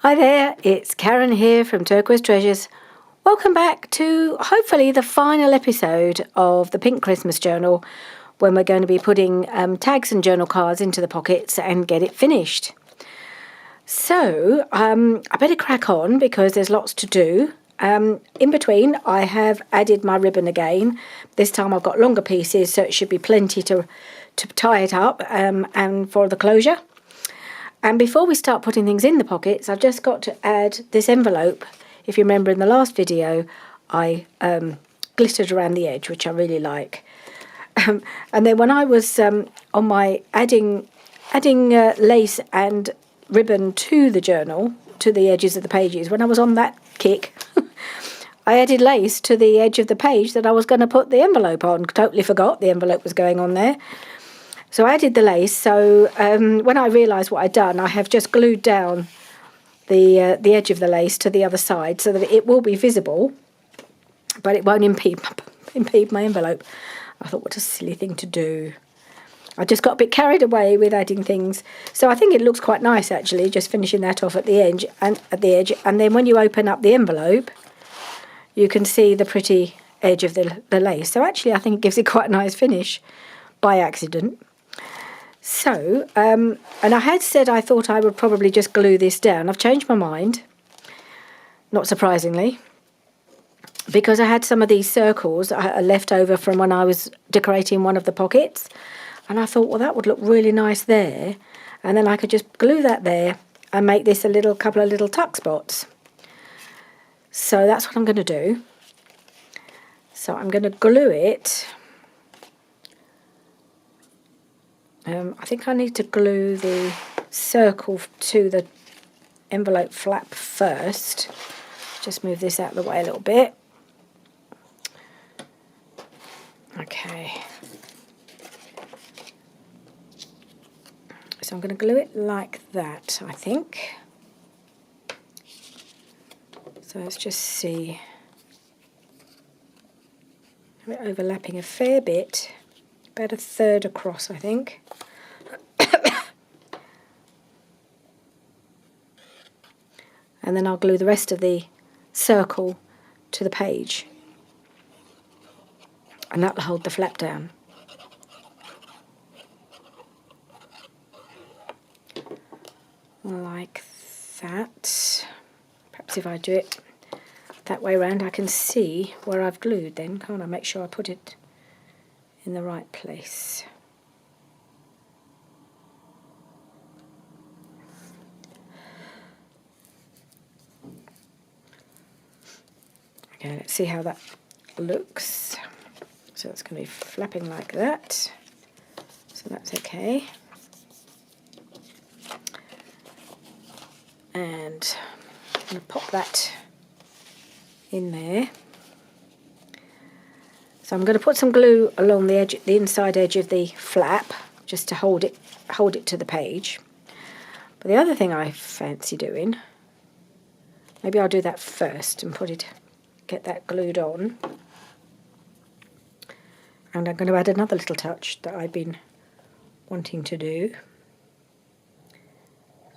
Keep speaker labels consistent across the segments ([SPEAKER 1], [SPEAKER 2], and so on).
[SPEAKER 1] Hi there, it's Karen here from Turquoise Treasures. Welcome back to hopefully the final episode of the Pink Christmas Journal, when we're going to be putting tags and journal cards into the pockets and get it finished. So I better crack on because there's lots to do. In between, I have added my ribbon again. This time I've got longer pieces, so it should be plenty to tie it up and for the closure. And before we start putting things in the pockets, I've just got to add this envelope. If you remember in the last video, I glittered around the edge, which I really like. And then when I was on my adding lace and ribbon to the journal, to the edges of the pages, when I was on that kick, I added lace to the edge of the page that I was going to put the envelope on. Totally forgot the envelope was going on there. So I added the lace, so when I realised what I'd done, I have just glued down the edge of the lace to the other side so that it will be visible, but it won't impede my envelope. I thought, what a silly thing to do. I just got a bit carried away with adding things. So I think it looks quite nice, actually, just finishing that off at the edge. And then when you open up the envelope, you can see the pretty edge of the lace. So actually, I think it gives it quite a nice finish by accident. So, and I had said I thought I would probably just glue this down. I've changed my mind, not surprisingly, because I had some of these circles left over from when I was decorating one of the pockets. And I thought, well, that would look really nice there. And then I could just glue that there and make this a couple of little tuck spots. So that's what I'm going to do. So I'm going to glue it. I think I need to glue the circle to the envelope flap first. Just move this out of the way a little bit. Okay. So I'm going to glue it like that, I think. So let's just see. We're overlapping a fair bit. About a third across, I think. And then I'll glue the rest of the circle to the page. And that'll hold the flap down. Like that. Perhaps if I do it that way around, I can see where I've glued then, can't I? Make sure I put it in the right place. Okay, let's see how that looks. So it's going to be flapping like that. So that's okay. And I'm going to pop that in there. So I'm going to put some glue along the edge, the inside edge of the flap, just to hold it to the page. But the other thing I fancy doing, maybe I'll do that first and get that glued on. And I'm going to add another little touch that I've been wanting to do.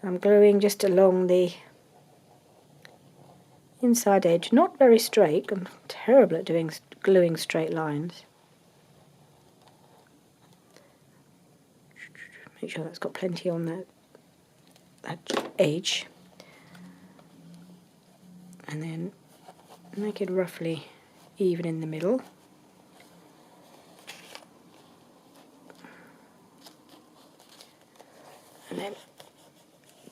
[SPEAKER 1] So I'm gluing just along the inside edge, not very straight. I'm terrible at gluing straight lines. Make sure that's got plenty on that edge. And then make it roughly even in the middle. And then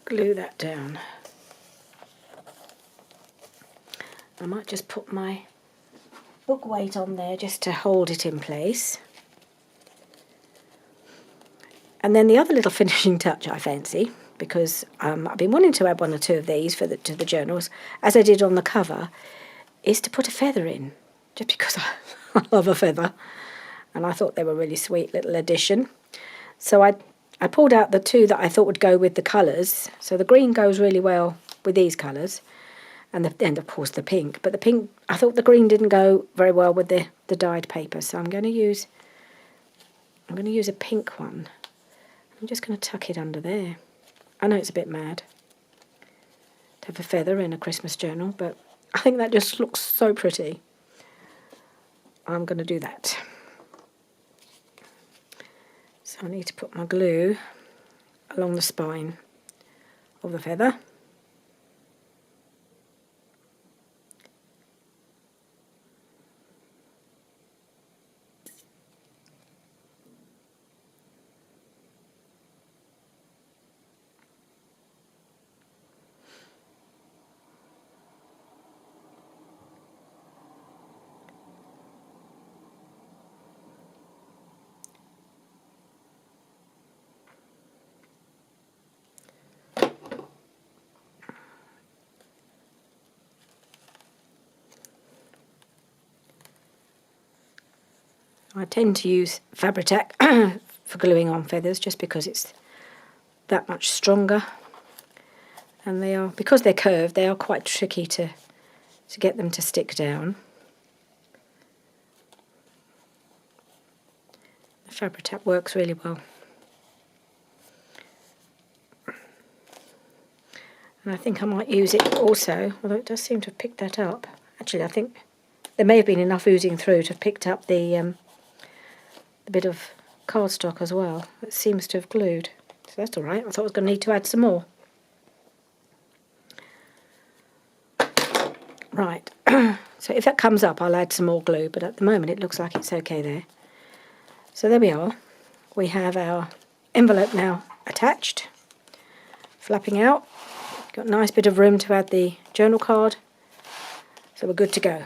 [SPEAKER 1] glue that down. I might just put my book weight on there just to hold it in place. And then the other little finishing touch I fancy, because I've been wanting to add one or two of these to the journals, as I did on the cover, is to put a feather in, just because I love a feather. And I thought they were a really sweet little addition. So I pulled out the two that I thought would go with the colours. So the green goes really well with these colours. And of course the pink. But the pink, I thought the green didn't go very well with the dyed paper. So I'm going to use a pink one. I'm just going to tuck it under there. I know it's a bit mad. of a feather in a Christmas journal, but I think that just looks so pretty. I'm going to do that. So I need to put my glue along the spine of the feather. I tend to use Fabri-Tac for gluing on feathers just because it's that much stronger, and they are, because they're curved, they are quite tricky to get them to stick down. The Fabri-Tac works really well. And I think I might use it also, although it does seem to have picked that up. Actually, I think there may have been enough oozing through to have picked up the bit of cardstock as well. It seems to have glued. So that's all right. I thought I was going to need to add some more. Right. So if that comes up, I'll add some more glue, but at the moment it looks like it's okay there. So there we are. We have our envelope now attached, flapping out. Got a nice bit of room to add the journal card. So we're good to go.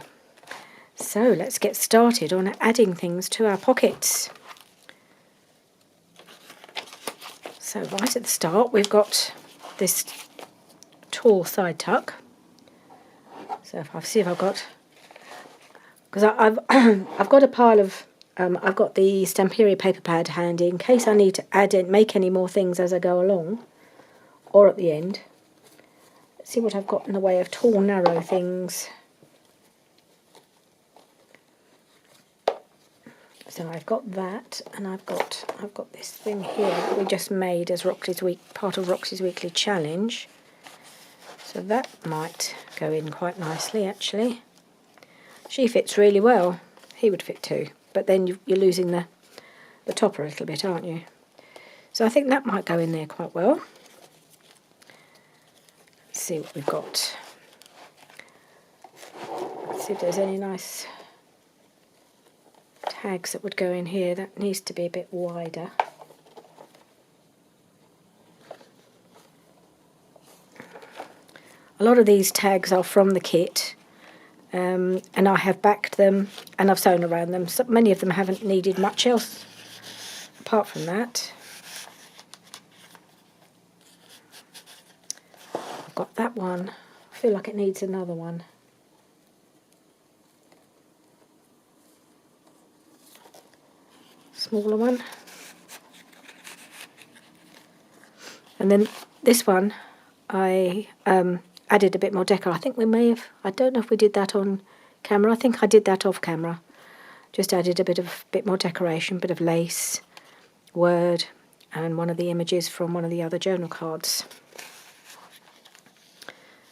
[SPEAKER 1] So let's get started on adding things to our pockets. So right at the start we've got this tall side tuck. So if I see if I've got, because I've I've got a pile of I've got the Stamperia paper pad handy in case I need to add in, make any more things as I go along, or at the end. Let's see what I've got in the way of tall, narrow things. So I've got that, and I've got this thing here that we just made as part of Roxy's weekly challenge. So that might go in quite nicely, actually. She fits really well. He would fit too, but then you're losing the topper a little bit, aren't you? So I think that might go in there quite well. Let's see what we've got. Let's see if there's any nice tags that would go in here. That needs to be a bit wider. A lot of these tags are from the kit, and I have backed them and I've sewn around them. So many of them haven't needed much else apart from that. I've got that one. I feel like it needs another one. Smaller one. And then this one I added a bit more decor. I think we may have, I don't know if we did that on camera. I think I did that off camera. Just added a bit more decoration, bit of lace, word, and one of the images from one of the other journal cards.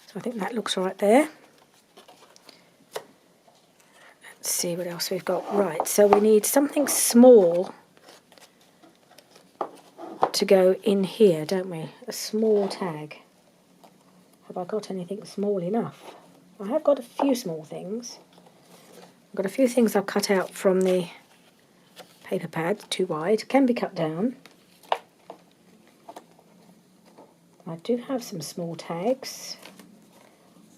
[SPEAKER 1] So I think that looks right there. Let's see what else we've got. Right, so we need something small to go in here, don't we? A small tag. Have I got anything small enough? I have got a few small things. I've got a few things I've cut out from the paper pad, too wide. Can be cut down. I do have some small tags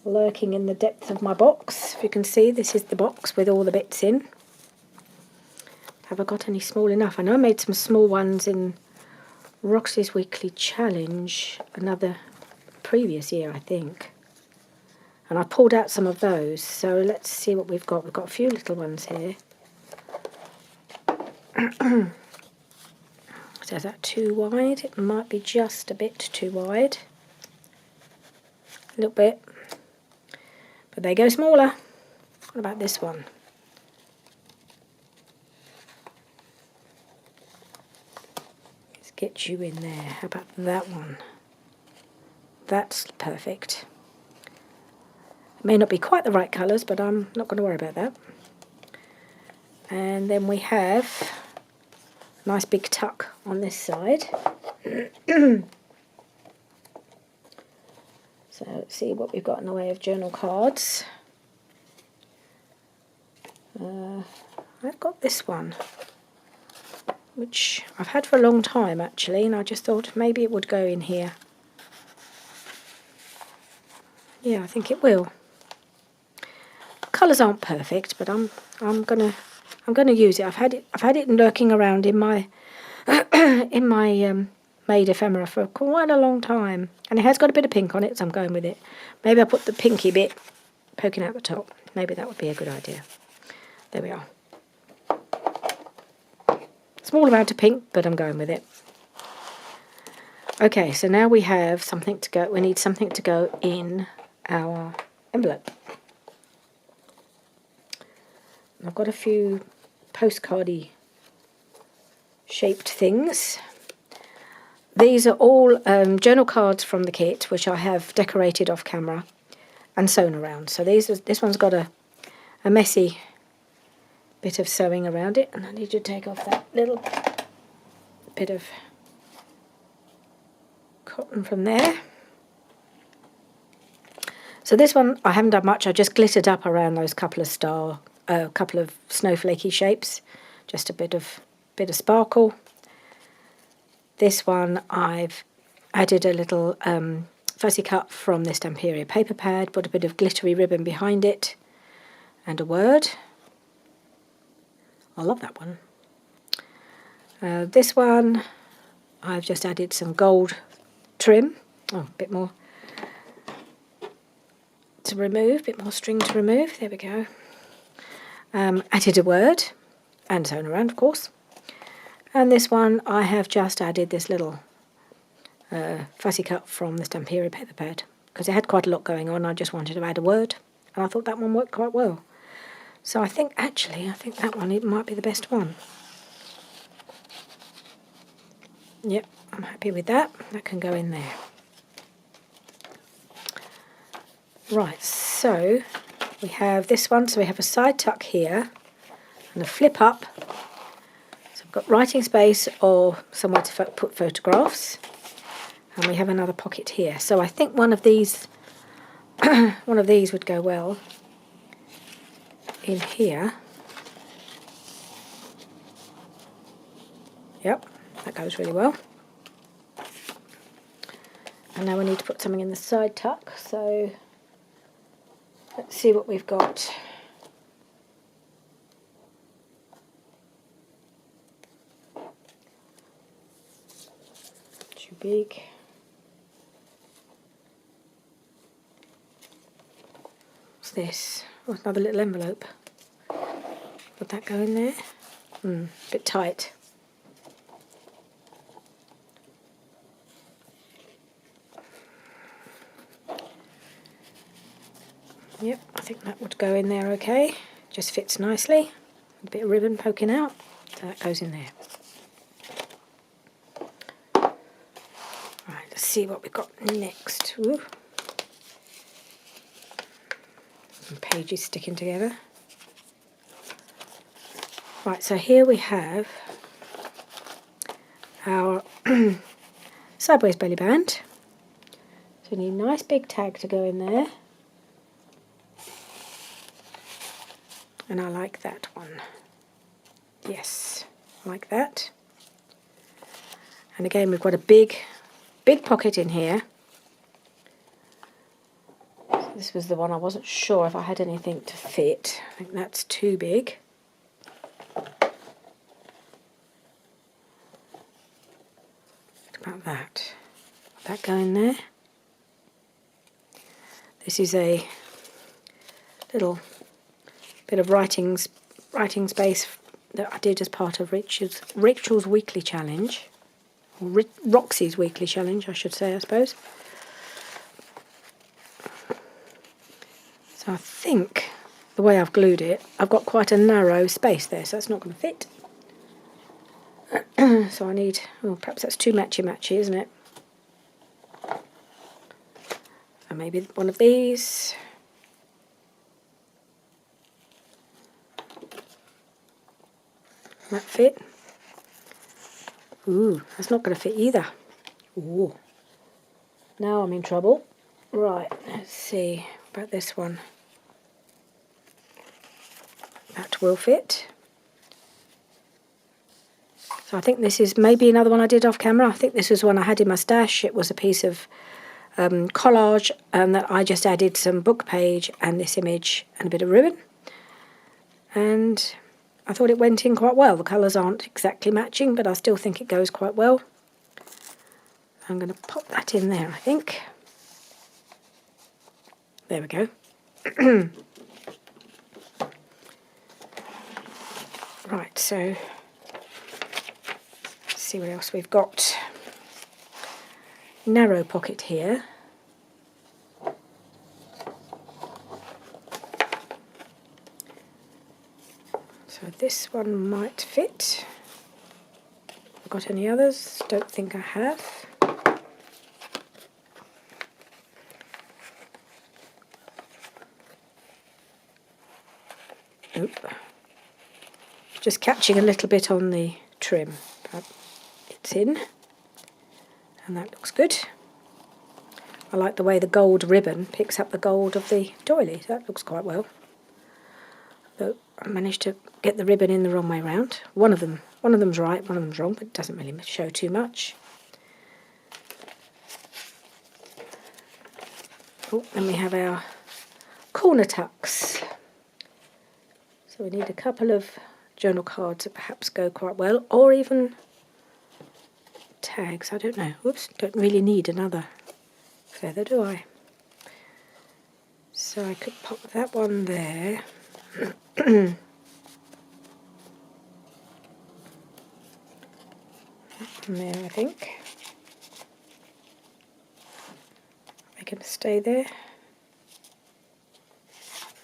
[SPEAKER 1] lurking in the depth of my box. If you can see, this is the box with all the bits in. Have I got any small enough? I know I made some small ones in Roxy's weekly challenge, another previous year, I think. And I pulled out some of those, so let's see what we've got. We've got a few little ones here. So is that too wide? It might be just a bit too wide. A little bit. But they go smaller. What about this one? Let's get you in there. How about that one? That's perfect. May not be quite the right colours, but I'm not going to worry about that. And then we have a nice big tuck on this side. So let's see what we've got in the way of journal cards. I've got this one, which I've had for a long time actually, and I just thought maybe it would go in here. Yeah, I think it will. Colours aren't perfect, but I'm gonna use it. I've had it lurking around in my in my made ephemera for quite a long time, and it has got a bit of pink on it, so I'm going with it. Maybe I'll put the pinky bit poking out the top. Maybe that would be a good idea. There we are. Small amount of pink, but I'm going with it. Okay, so now we have something to go. We need something to go in our envelope. I've got a few postcardy shaped things. These are all journal cards from the kit, which I have decorated off camera and sewn around. So this one's got a messy bit of sewing around it, and I need to take off that little bit of cotton from there. So this one I haven't done much. I just glittered up around those couple of snowflakey shapes, just a bit of sparkle. This one I've added a little fussy cut from this Stamperia paper pad, put a bit of glittery ribbon behind it, and a word. I love that one. This one I've just added some gold trim, a bit more to remove, a bit more string to remove. There we go. Added a word and sewn around, of course. And this one I have just added this little fussy cut from the Stamperia paper pad, because it had quite a lot going on. I just wanted to add a word, and I thought that one worked quite well. So I think that one, it might be the best one. Yep, I'm happy with that. That can go in there. Right, so we have this one. So we have a side tuck here and a flip up. So I've got writing space or somewhere to put photographs. And we have another pocket here. So I think one of these would go well in here. Yep, that goes really well. And now we need to put something in the side tuck, so let's see what we've got. Too big. What's this? Oh, another little envelope. Would that go in there? A bit tight. Yep, I think that would go in there okay. Just fits nicely. A bit of ribbon poking out, so that goes in there. Right, let's see what we've got next. Ooh. Some pages sticking together. Right, so here we have our sideways belly band. So we need a nice big tag to go in there. And I like that one. Yes, like that. And again, we've got a big pocket in here. This was the one I wasn't sure if I had anything to fit. I think that's too big. What about that? Would that go in there? This is a little bit of writing space that I did as part of Rachel's weekly challenge, or Roxy's weekly challenge, I should say, I suppose. So I think the way I've glued it, I've got quite a narrow space there, so that's not going to fit. So I need, perhaps that's too matchy, isn't it? And maybe one of these. that fit? Ooh, that's not going to fit either. Ooh. Now I'm in trouble. Right, let's see about this one. That will fit. So I think this is maybe another one I did off camera. I think this was one I had in my stash. It was a piece of collage that I just added some book page and this image and a bit of ribbon. And I thought it went in quite well. The colours aren't exactly matching, but I still think it goes quite well. I'm going to pop that in there, I think. There we go. Right, so let's see what else we've got. Narrow pocket here. So this one might fit. Have I got any others? Don't think I have. Nope. Just catching a little bit on the trim, but it's in. And that looks good. I like the way the gold ribbon picks up the gold of the doily. That looks quite well. Though I managed to get the ribbon in the wrong way round. One of them's right, one of them's wrong, but it doesn't really show too much. Oh, then we have our corner tucks. So we need a couple of journal cards that perhaps go quite well, or even tags, I don't know. Whoops, don't really need another feather, do I? So I could pop that one there. That one there, I think. They're going to stay there.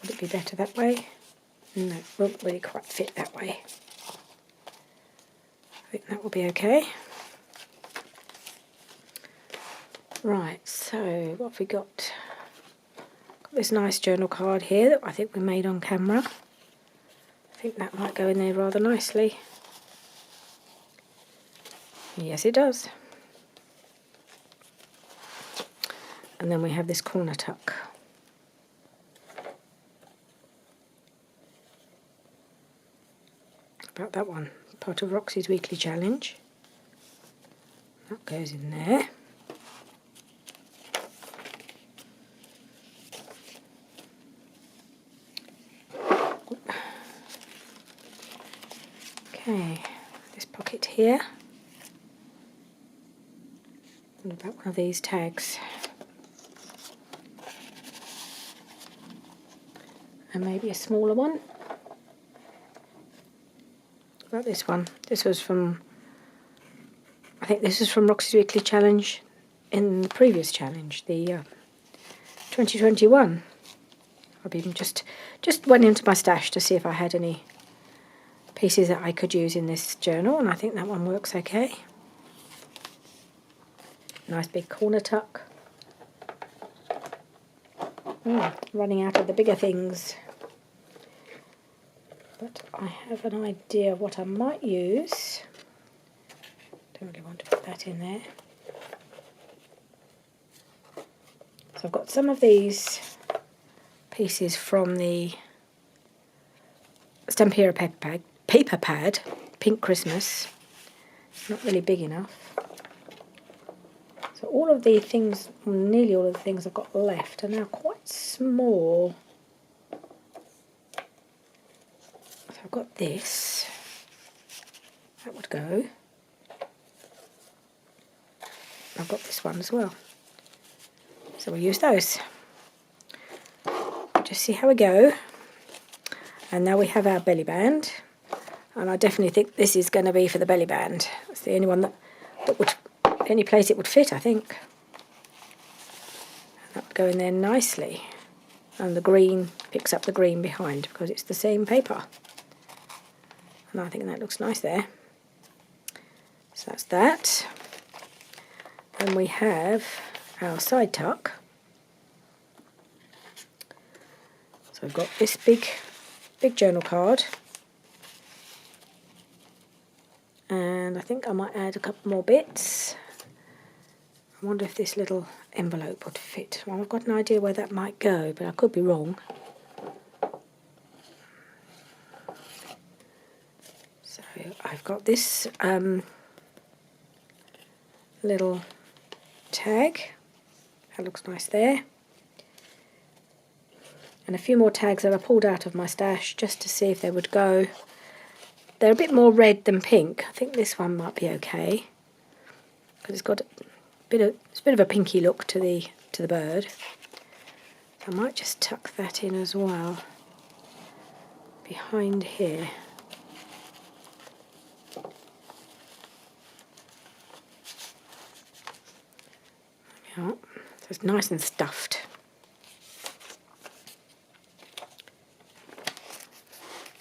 [SPEAKER 1] Would it be better that way? No, it won't really quite fit that way. I think that will be okay. Right, so what have we got? Got this nice journal card here that I think we made on camera. I think that might go in there rather nicely. Yes, it does. And then we have this corner tuck. About that one, part of Roxy's weekly challenge. That goes in there. Okay, this pocket here. What about one of these tags? And maybe a smaller one. What about this one? This was from, I think this is from Roxy's weekly challenge in the previous challenge, the 2021. I've even just went into my stash to see if I had any pieces that I could use in this journal, and I think that one works okay. Nice big corner tuck. Running out of the bigger things. But I have an idea of what I might use. Don't really want to put that in there. So I've got some of these pieces from the Stampera paper pad, Pink Christmas. It's not really big enough. So all of the things, nearly all of the things I've got left are now quite small. So I've got this. That would go. I've got this one as well. So we'll use those. Just see how we go. And now we have our belly band. And I definitely think this is going to be for the belly band. It's the only one that would, any place it would fit, I think. That would go in there nicely. And the green picks up the green behind because it's the same paper. And I think that looks nice there. So that's that. And we have our side tuck. So I've got this big journal card. think I might add a couple more bits. I wonder if this little envelope would fit. Well, I've got an idea where that might go, but I could be wrong. So I've got this little tag. That looks nice there. And a few more tags that I pulled out of my stash just to see if they would go. They're a bit more red than pink. I think this one might be okay because it's got it's a bit of a pinky look to the bird. So I might just tuck that in as well behind here. Yeah, so it's nice and stuffed.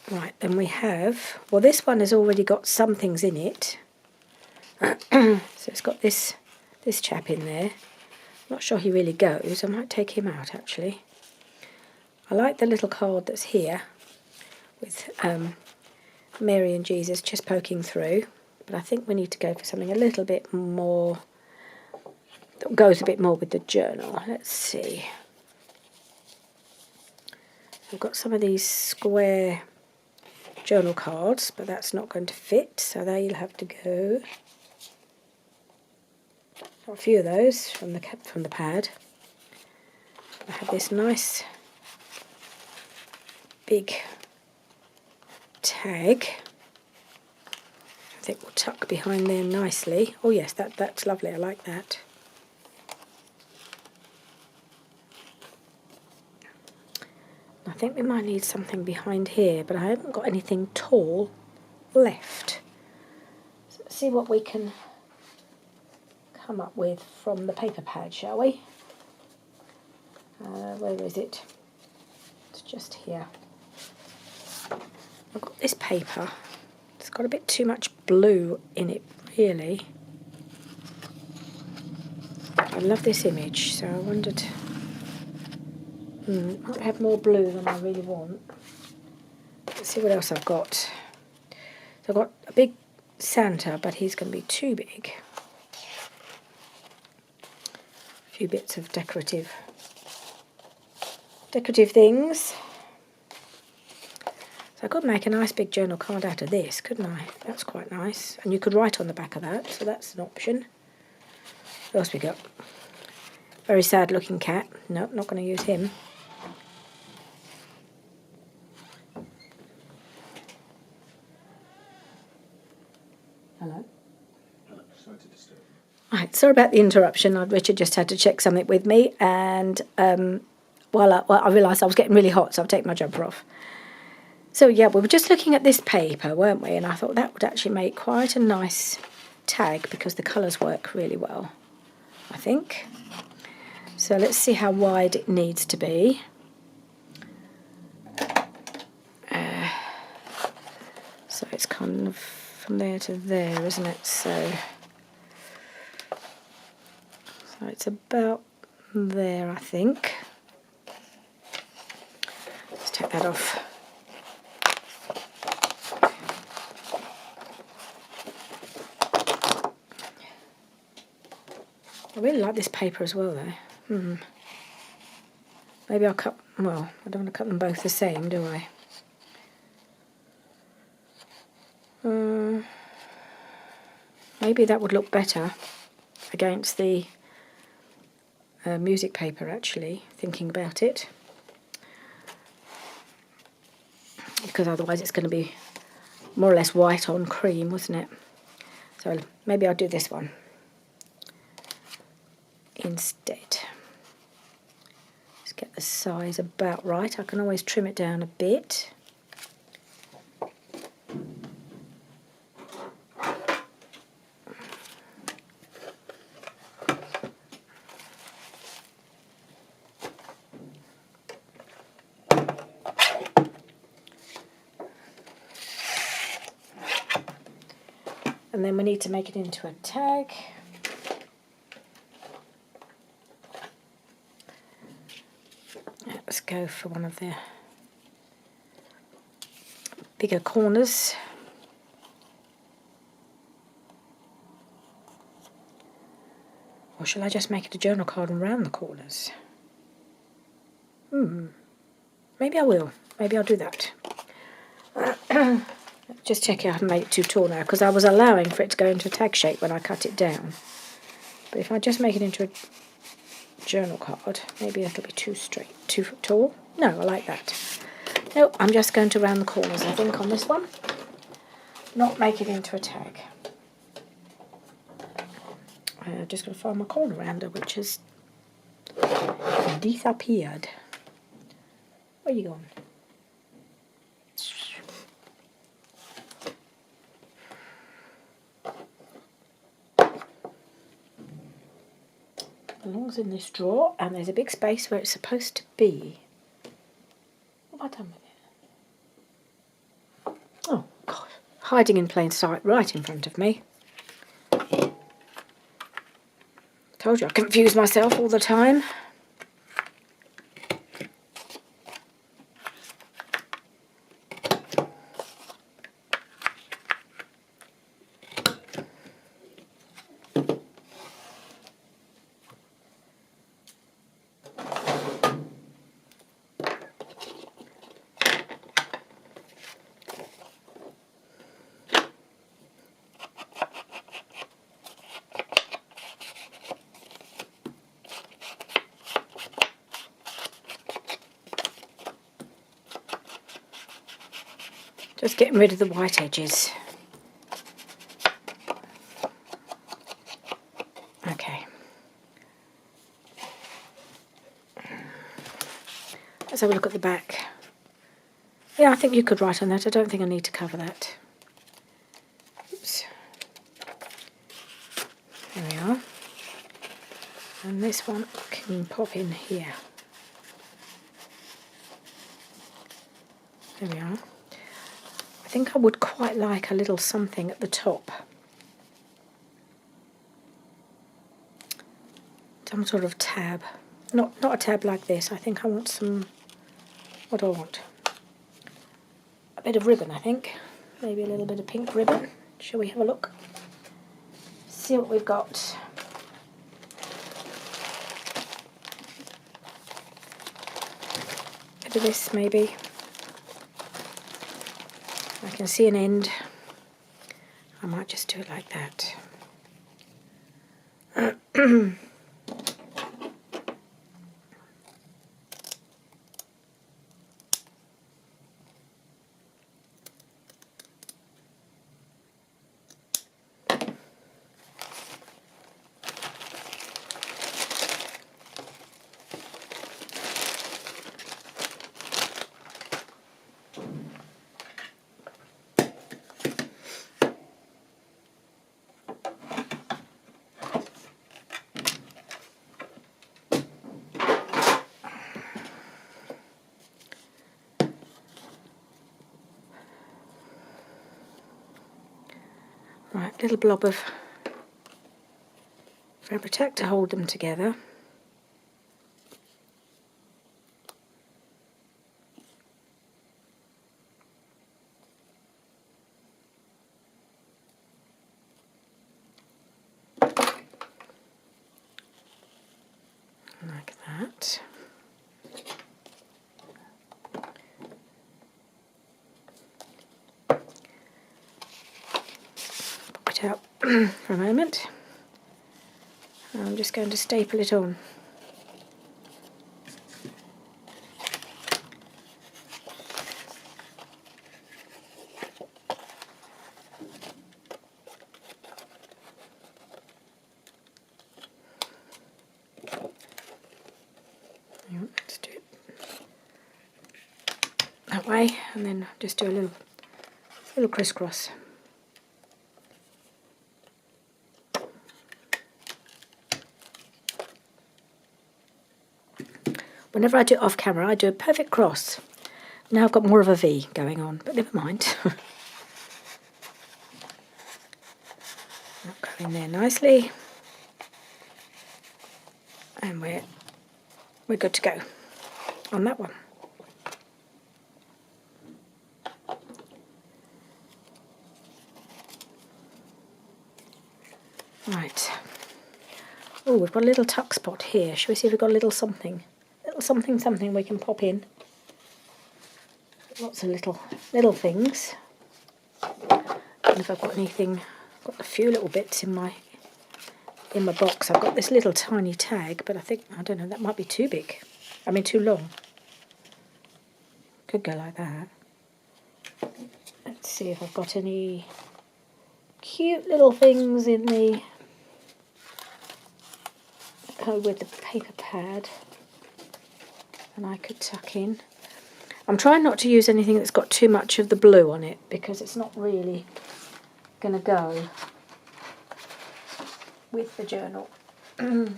[SPEAKER 1] Right, then we have, well, this one has already got some things in it. So it's got this chap in there. I'm not sure he really goes. I might take him out, actually. I like the little card that's here with Mary and Jesus just poking through. But I think we need to go for something a little bit more, that goes a bit more with the journal. Let's see. I've got some of these square journal cards, but that's not going to fit, so they'll have to go. Got a few of those from the pad. I have this nice big tag. I think we'll tuck behind there nicely. Oh yes, that's lovely. I like that. I think we might need something behind here, but I haven't got anything tall left. So let's see what we can come up with from the paper pad, shall we? Where is it? It's just here. I've got this paper. It's got a bit too much blue in it, really. I love this image, so I wondered... might have more blue than I really want. Let's see what else I've got. So I've got a big Santa, but he's going to be too big. A few bits of decorative things. So I could make a nice big journal card out of this, couldn't I? That's quite nice. And you could write on the back of that, so that's an option. What else we got? Very sad looking cat. Nope, not going to use him. Hello.
[SPEAKER 2] Sorry to disturb.
[SPEAKER 1] Right, sorry about the interruption. Richard just had to check something with me, and I realised I was getting really hot, so I've taken my jumper off. So yeah, we were just looking at this paper, weren't we? And I thought that would actually make quite a nice tag because the colours work really well, I think. So let's see how wide it needs to be. So it's kind of from there to there, isn't it? So it's about there, I think. Let's take that off. I really like this paper as well, though. Maybe I'll cut... Well, I don't want to cut them both the same, do I? Maybe that would look better against the music paper, actually, thinking about it. Because otherwise it's going to be more or less white on cream, wasn't it? So maybe I'll do this one instead. Let's get the size about right. I can always trim it down a bit. And then we need to make it into a tag. Let's go for one of the bigger corners. shall I just make it a journal card and round the corners? Maybe I will. Maybe I'll do that. Just check I haven't made it too tall now, because I was allowing for it to go into a tag shape when I cut it down. But if I just make it into a journal card, maybe that'll be too tall. No, I like that. No, I'm just going to round the corners, I think, on this one. Not make it into a tag. I'm just going to find my corner rounder, which has disappeared. Where are you going? It belongs in this drawer, and there's a big space where it's supposed to be. What have I done with it? Oh, God. Hiding in plain sight right in front of me. Told you I confuse myself all the time. Just getting rid of the white edges. Okay. Let's have a look at the back. Yeah, I think you could write on that. I don't think I need to cover that. Oops. There we are. And this one can pop in here. There we are. I think I would quite like a little something at the top. Some sort of tab. Not a tab like this. I think I want some... What do I want? A bit of ribbon, I think. Maybe a little bit of pink ribbon. Shall we have a look? See what we've got. Bit of this, maybe. I can see an end. I might just do it like that. Right, little blob of Fabri-Tac to hold them together. Like that. Pop it out for a moment. I'm just going to staple it on. Let's do it that way, and then just do a little crisscross. Whenever I do it off camera, I do a perfect cross. Now I've got more of a V going on, but never mind. That'll go in there nicely, and we're good to go on that one. Right, Oh, we've got a little tuck spot here. Shall we see if we've got a little something? Little something we can pop in. Lots of little things. And if I've got anything, I've got a few little bits in my box. I've got this little tiny tag, but I don't know, that might be too big. I mean, too long. Could go like that. Let's see if I've got any cute little things in the with the paper pad, and I could tuck in. I'm trying not to use anything that's got too much of the blue on it because it's not really going to go with the journal. But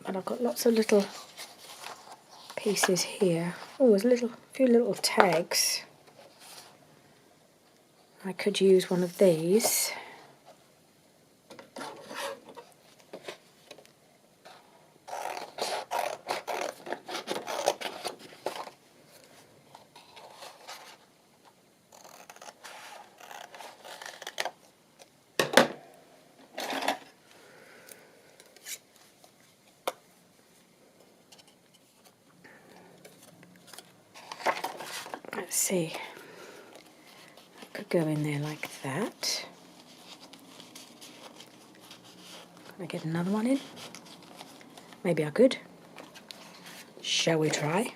[SPEAKER 1] I've got lots of little pieces here. Oh, there's a few little tags. I could use one of these. Let's see. I could go in there like that. Can I get another one in? Maybe I could. Shall we try?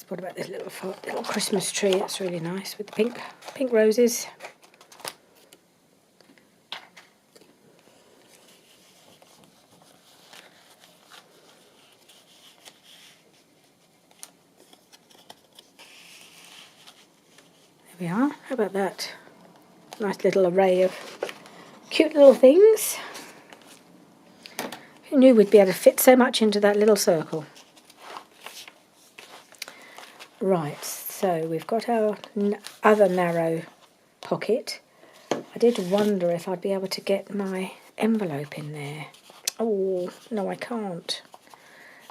[SPEAKER 1] What about this little Christmas tree? That's really nice with the pink roses. There we are. How about that? Nice little array of cute little things. Who knew we'd be able to fit so much into that little circle? Right, so we've got our other narrow pocket. I did wonder if I'd be able to get my envelope in there. Oh, no, I can't.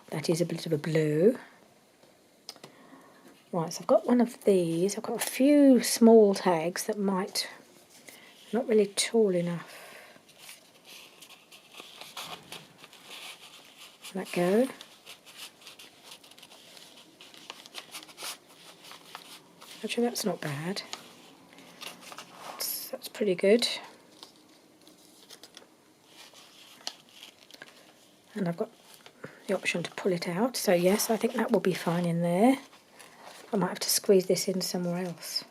[SPEAKER 1] That is a bit of a blow. Right, so I've got one of these. I've got a few small tags that might not really tall enough. Let go. Actually, that's not bad. That's pretty good. And I've got the option to pull it out. So yes, I think that will be fine in there. I might have to squeeze this in somewhere else.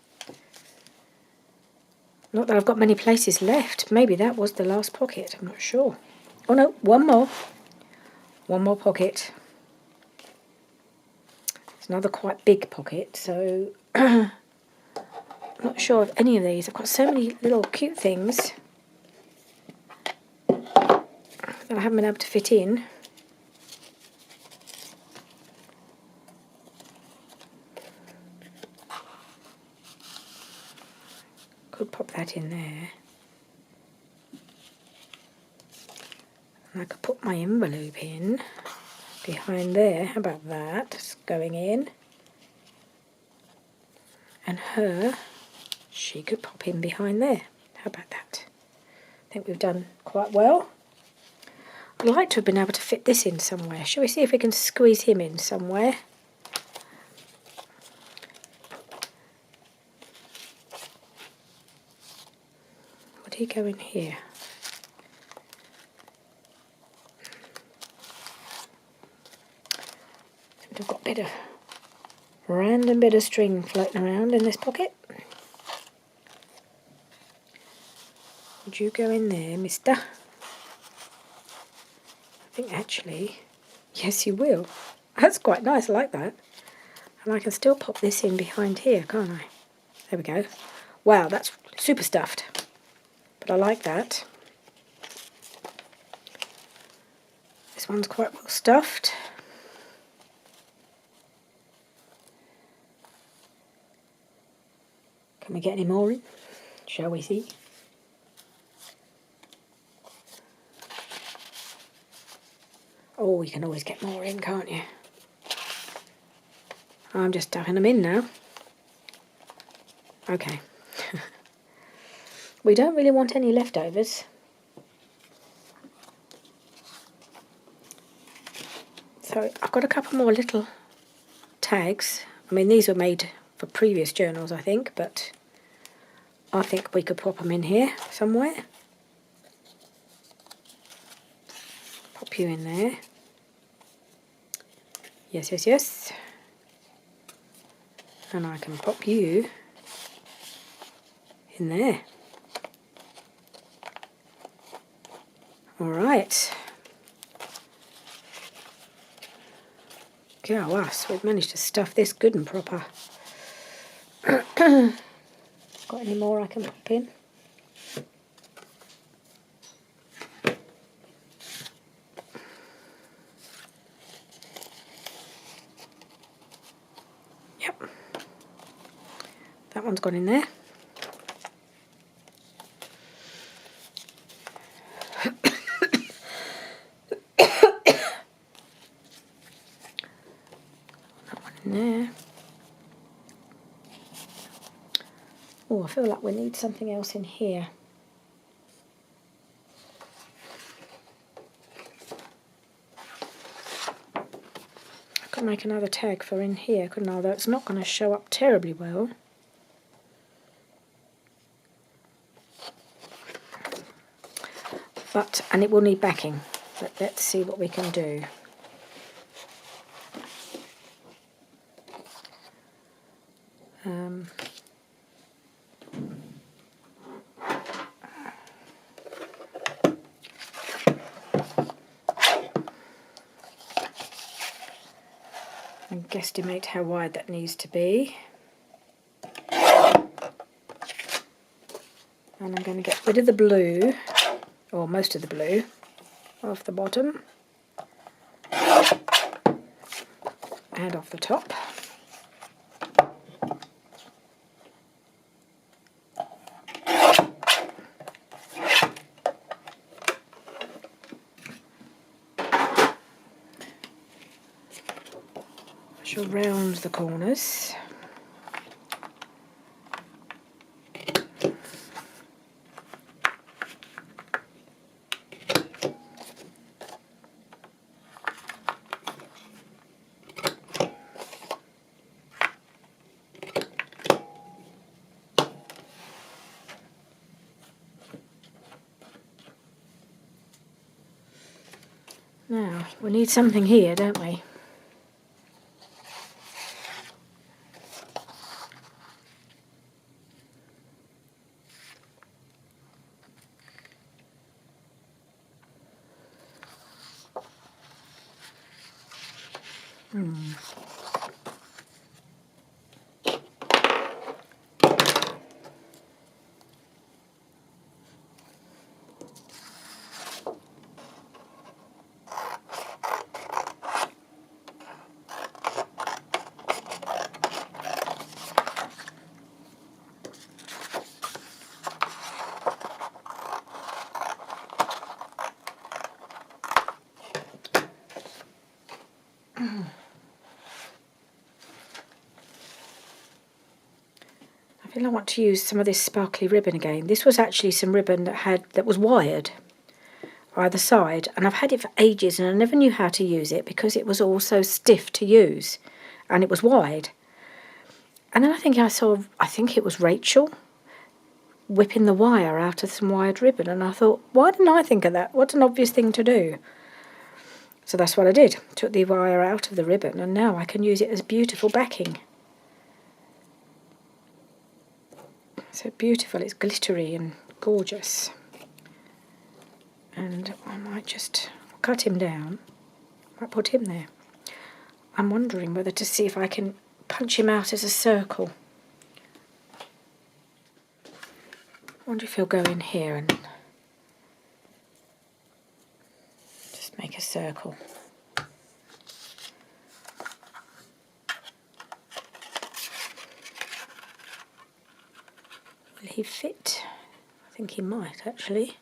[SPEAKER 1] Not that I've got many places left. Maybe that was the last pocket. I'm not sure. Oh no, one more. One more pocket. It's another quite big pocket, so I'm not sure of any of these. I've got so many little cute things that I haven't been able to fit in. Could pop that in there. And I could put my envelope in behind there. How about that? It's going in. And she could pop in behind there. How about that? I think we've done quite well. I'd like to have been able to fit this in somewhere. Shall we see if we can squeeze him in somewhere? Would he go in here? I've got a bit of random bit of string floating around in this pocket. Would you go in there, mister? I think actually, yes you will. That's quite nice, I like that. And I can still pop this in behind here, can't I? There we go. Wow, that's super stuffed. But I like that. This one's quite well stuffed. Can we get any more in? Shall we see? Oh, you can always get more in, can't you? I'm just tucking them in now. Okay. We don't really want any leftovers. So I've got a couple more little tags. I mean, these were made for previous journals, I think, but I think we could pop them in here somewhere. Pop you in there. Yes, yes, yes. And I can pop you in there. All right. Go us, we've managed to stuff this good and proper. Got any more I can pop in? Yep. That one's gone in there. That one in there. Oh, I feel like we need something else in here. I could make another tag for in here, couldn't I? Although it's not going to show up terribly well. But, and it will need backing. But let's see what we can do. And guesstimate how wide that needs to be. And I'm going to get rid of the blue, or most of the blue, off the bottom and off the top. I shall round the corners. Now, we need something here, don't we? I feel I want to use some of this sparkly ribbon again. This was actually some ribbon that was wired either side, and I've had it for ages and I never knew how to use it because it was all so stiff to use and it was wide. And then I think it was Rachel whipping the wire out of some wired ribbon, and I thought, why didn't I think of that? What's an obvious thing to do? So that's what I did. Took the wire out of the ribbon and now I can use it as beautiful backing. So beautiful, it's glittery and gorgeous. And I might just cut him down. I might put him there. I'm wondering whether to see if I can punch him out as a circle. I wonder if he'll go in here and just make a circle. Will he fit? I think he might actually.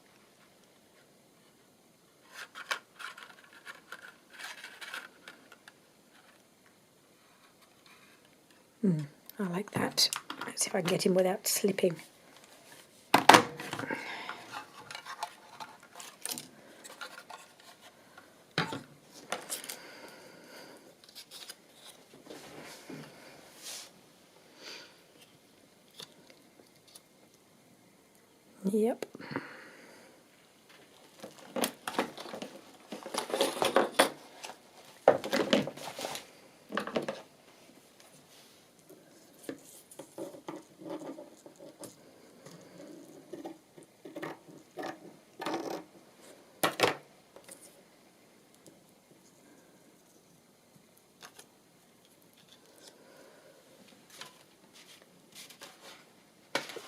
[SPEAKER 1] I like that. Let's see if I can get him without slipping. Yep.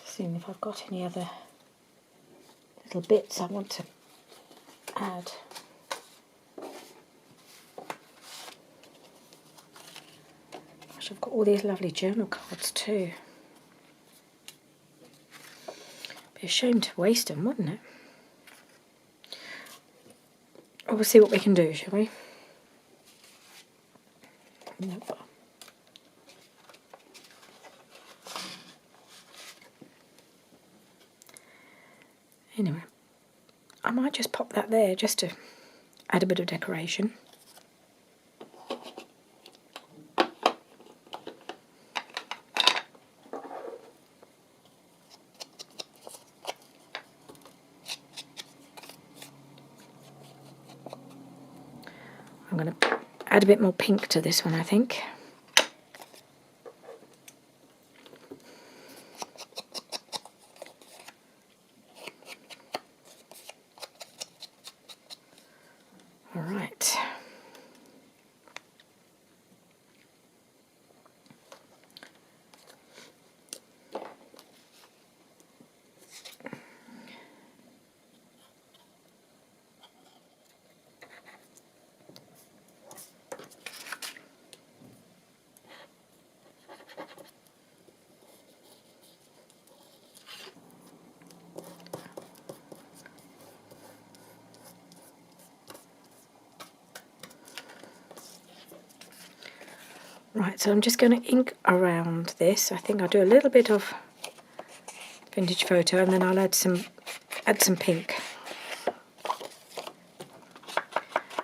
[SPEAKER 1] Seeing if I've got any other little bits I want to add. Gosh, I've got all these lovely journal cards too. Be a shame to waste them, wouldn't it? Well, we'll see what we can do, shall we? Nope. Anyway, I might just pop that there just to add a bit of decoration. I'm going to add a bit more pink to this one, I think. All right. Right, so I'm just going to ink around this. I think I'll do a little bit of vintage photo and then I'll add some pink.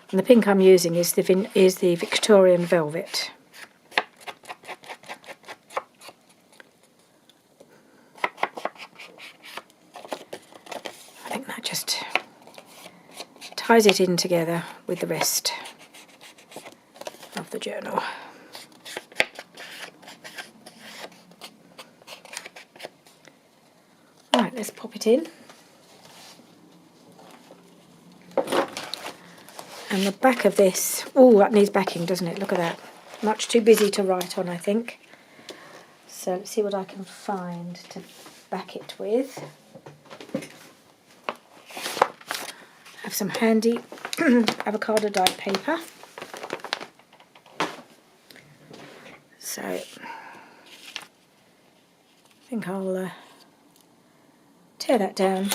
[SPEAKER 1] And the pink I'm using is the Victorian Velvet. I think that just ties it in together with the rest of the journal. Right, let's pop it in. And the back of this, oh, that needs backing, doesn't it? Look at that. Much too busy to write on, I think. So let's see what I can find to back it with. Have some handy avocado dyed paper. So I think I'll tear that down.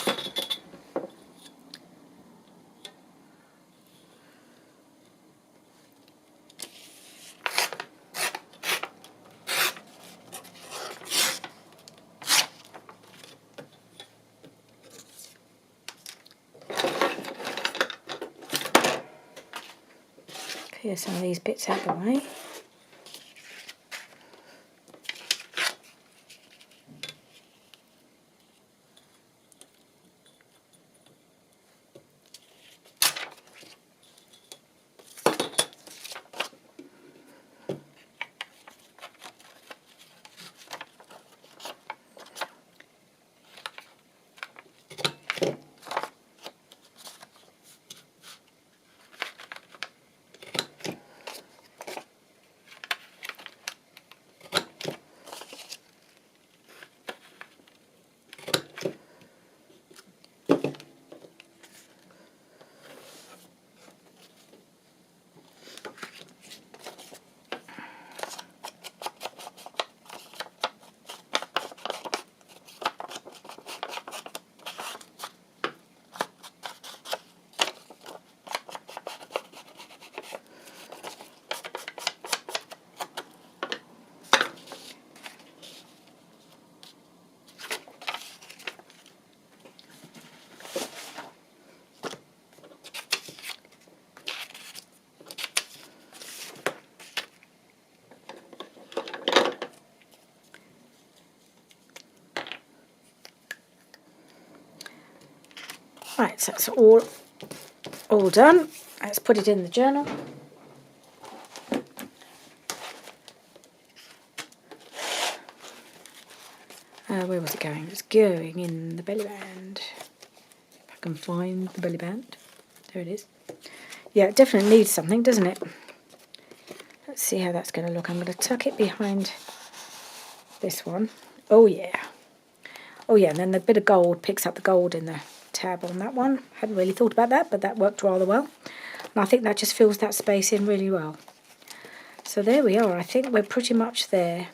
[SPEAKER 1] Clear some of these bits out of the way. Right, so that's all done. Let's put it in the journal. Where was it going? It's going in the belly band. If I can find the belly band. There it is. Yeah, it definitely needs something, doesn't it? Let's see how that's going to look. I'm going to tuck it behind this one. Oh yeah. Oh yeah, and then the bit of gold picks up the gold in the tab on that one. Hadn't really thought about that, but that worked rather well. And I think that just fills that space in really well. So there we are. I think we're pretty much there.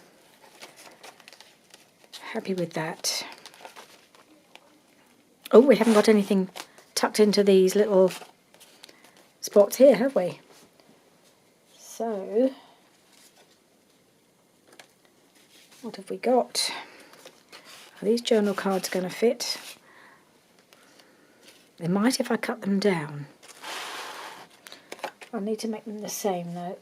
[SPEAKER 1] Happy with that. Oh, we haven't got anything tucked into these little spots here, have we? So, what have we got? Are these journal cards going to fit? They might if I cut them down. I need to make them the same though.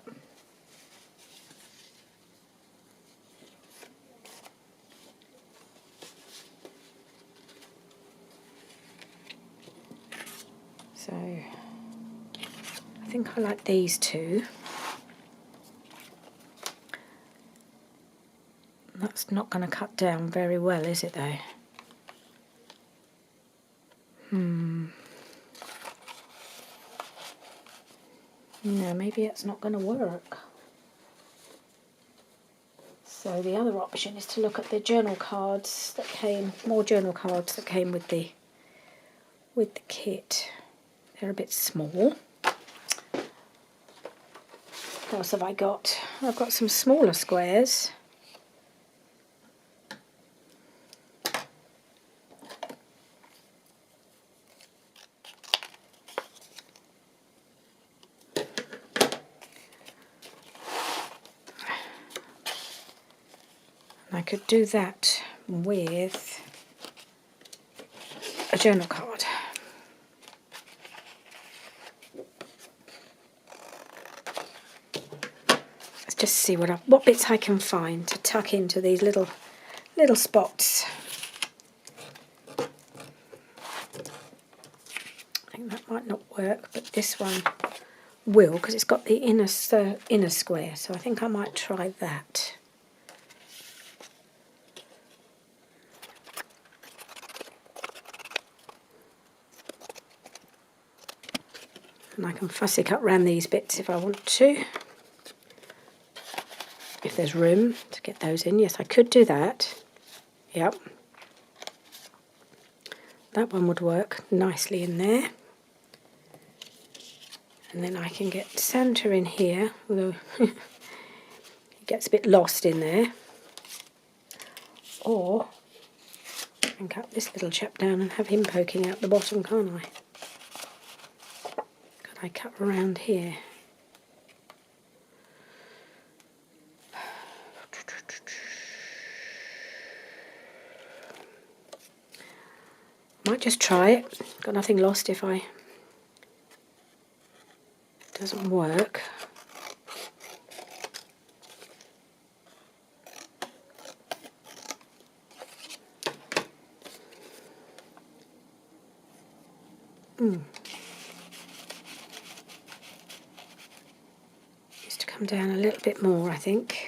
[SPEAKER 1] So, I think I like these two. That's not going to cut down very well, is it though? No, maybe it's not going to work. So the other option is to look at the journal cards that came, more journal cards that came with the kit. They're a bit small. What else have I got? I've got some smaller squares. I could do that with a journal card. Let's just see what bits I can find to tuck into these little spots. I think that might not work, but this one will because it's got the inner square. So I think I might try that. And I can fussy cut round these bits if I want to. If there's room to get those in. Yes, I could do that. Yep. That one would work nicely in there. And then I can get Santa in here, although it gets a bit lost in there. Or I can cut this little chap down and have him poking out the bottom, can't I? I cut around here. Might just try it. Got nothing lost if it doesn't work. Needs to come down a little bit more, I think.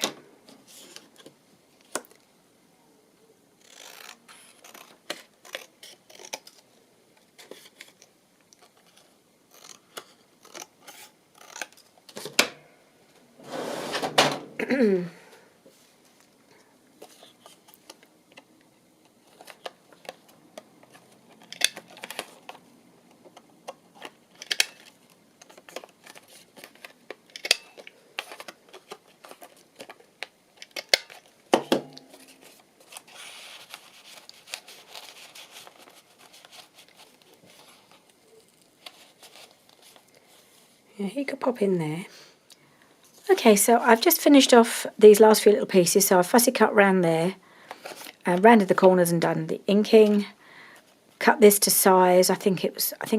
[SPEAKER 1] Yeah, he could pop in there. Okay, so I've just finished off these last few little pieces. So I've fussy cut round there, rounded the corners and done the inking. Cut this to size. I think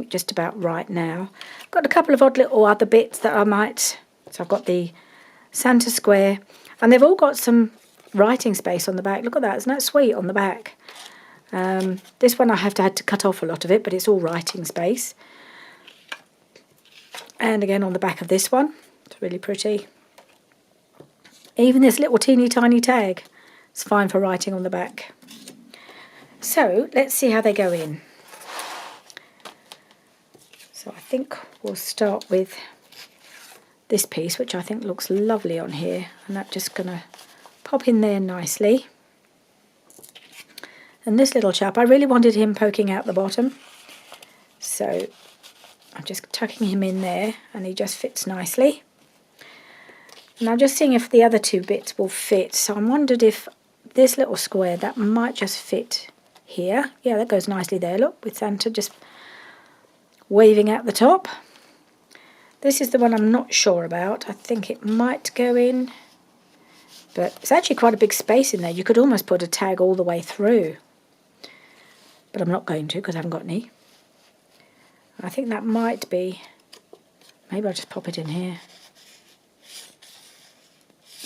[SPEAKER 1] just about right now. Got a couple of odd little other bits that I might. So I've got the Santa square, and they've all got some writing space on the back. Look at that, isn't that sweet on the back? This one I had to cut off a lot of it, but it's all writing space. And again on the back of this one, it's really pretty. Even this little teeny tiny tag, it's fine for writing on the back. So let's see how they go in. So I think we'll start with this piece, which I think looks lovely on here, and that's just going to pop in there nicely. And this little chap, I really wanted him poking out the bottom, so I'm just tucking him in there, and he just fits nicely. And I'm just seeing if the other two bits will fit. So I wondered if this little square, that might just fit here. Yeah, that goes nicely there, look, with Santa just waving out the top. This is the one I'm not sure about. I think it might go in, but it's actually quite a big space in there. You could almost put a tag all the way through, but I'm not going to because I haven't got any. I think that might be, maybe I'll just pop it in here.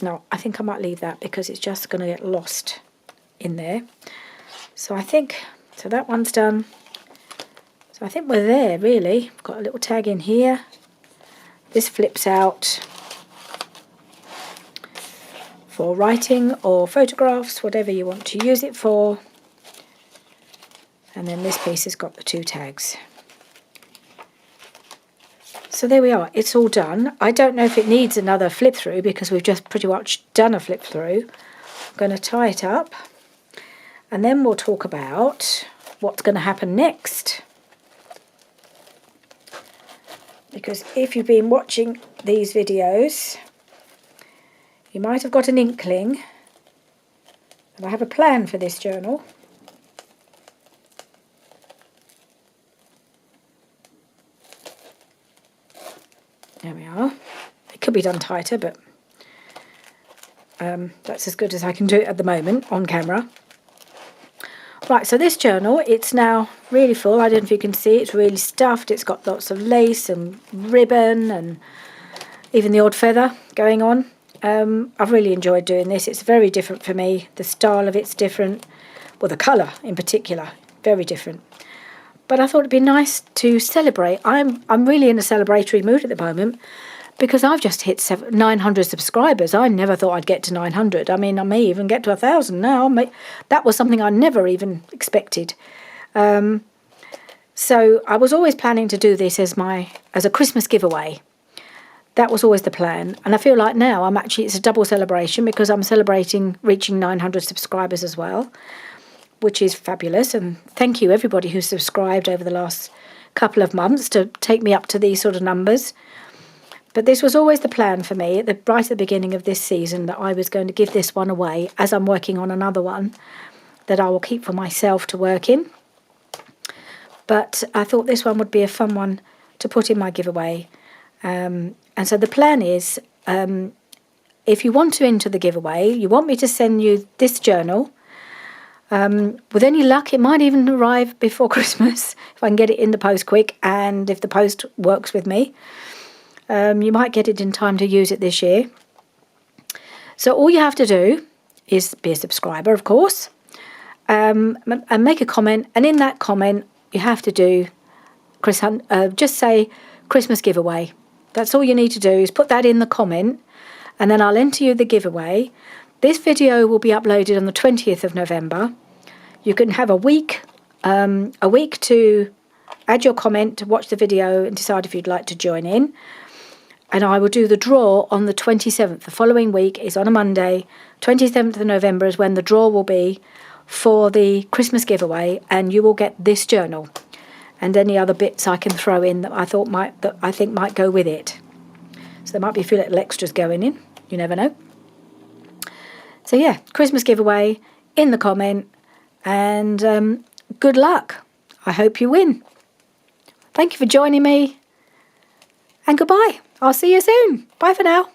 [SPEAKER 1] No, I think I might leave that because it's just going to get lost in there. So I think, so that one's done. So I think we're there, really. I've got a little tag in here. This flips out for writing or photographs, whatever you want to use it for. And then this piece has got the two tags. So there we are, it's all done. I don't know if it needs another flip through because we've just pretty much done a flip through. I'm going to tie it up and then we'll talk about what's going to happen next. Because if you've been watching these videos, you might have got an inkling that I have a plan for this journal. There we are. It could be done tighter, but that's as good as I can do it at the moment on camera. Right, so this journal, it's now really full. I don't know if you can see, it's really stuffed. It's got lots of lace and ribbon and even the odd feather going on. I've really enjoyed doing this. It's very different for me. The style of it's different. Well, the colour in particular, very different. But I thought it'd be nice to celebrate. I'm really in a celebratory mood at the moment because I've just hit 900 subscribers. I never thought I'd get to 900. I mean, I may even get to 1,000 now. That was something I never even expected. So I was always planning to do this as a Christmas giveaway. That was always the plan. And I feel like now it's a double celebration because I'm celebrating reaching 900 subscribers as well, which is fabulous. And thank you everybody who's subscribed over the last couple of months to take me up to these sort of numbers. But this was always the plan for me right at the beginning of this season, that I was going to give this one away as I'm working on another one that I will keep for myself to work in. But I thought this one would be a fun one to put in my giveaway. And so the plan is, if you want to enter the giveaway, you want me to send you this journal. With any luck, it might even arrive before Christmas if I can get it in the post quick, and if the post works with me. You might get it in time to use it this year. So all you have to do is be a subscriber, of course, and make a comment. And in that comment, you have to do just say Christmas giveaway. That's all you need to do is put that in the comment, and then I'll enter you the giveaway. This video will be uploaded on the 20th of November. You can have a week to add your comment, to watch the video and decide if you'd like to join in. And I will do the draw on the 27th. The following week is on a Monday. 27th of November is when the draw will be for the Christmas giveaway, and you will get this journal and any other bits I can throw in that I think might go with it. So there might be a few little extras going in. You never know. So yeah, Christmas giveaway in the comment, and good luck. I hope you win. Thank you for joining me, and goodbye. I'll see you soon. Bye for now.